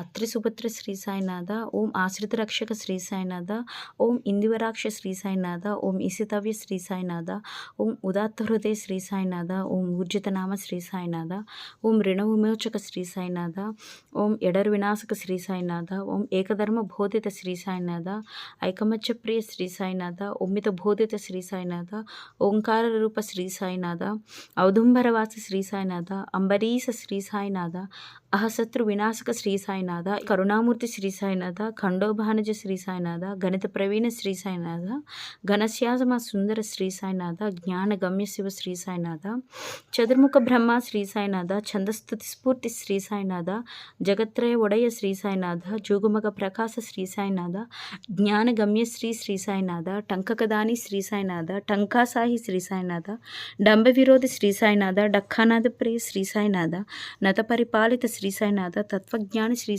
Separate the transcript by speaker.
Speaker 1: అత్రి సుభద్ర శ్రీ సాయినాథ, ఓం ఆశ్రిత రక్షక శ్రీ సాయినాథ, ఓం ఇందివరాక్ష శ్రీ సాయినాథ, ఓం ఇసితవ్య శ్రీ సాయినాథ, ఓం ఉదాత్త హృదయ శ్రీ సాయినాథ, ఓం ఊర్జితనామ శ్రీ సాయినాథ, ఓం ऋण విమోచక శ్రీ సాయినాథ, ఓం ఎడరు వినాశక శ్రీ సాయినాథ, ఓం ఏకధర్మ బోధిత శ్రీ సాయినాథ, ఐకమత్య ప్రియ శ్రీ సాయినాథ, ఒమ్మిత బోధిత శ్రీ సాయినాథ, ఓంకార రూప శ్రీ సాయినాథ, ఔదుంబరవాస శ్రీ సాయినాథ, అంబరీశ శ్రీ సాయినాథ, అహశత్రు వినాశక శ్రీ సాయినాథ, కరుణామూర్తి శ్రీ సాయినాథ, ఖండోభానుజ శ్రీ సాయినాథ, గణిత ప్రవీణ శ్రీ సాయినాథ, ఘనశ్యామ సుందర శ్రీ సాయినాథ, జ్ఞాన గమ్య శివ శ్రీ సాయినాథ, చతుర్ముఖ బ్రహ్మ శ్రీ సాయినాథ, ఛందస్తుతి స్ఫూర్తి శ్రీ సాయినాథ, జగత్రయ ఒడయ శ్రీ సాయినాథ, జోగుమగ ప్రకాశ శ్రీ సాయినాథ, జ్ఞాన గమ్య శ్రీ సాయినాథ, టంకకదాని శ్రీ సాయినాథ, టంకాసాయి శ్రీ సాయినాథ, డంబ విరోధి శ్రీ సాయినాథ, డక్కానాథ ప్రియ శ్రీ సాయినాథ, నత పరిపాలిత శ్రీ సాయినాథ, తత్వజ్ఞాని శ్రీ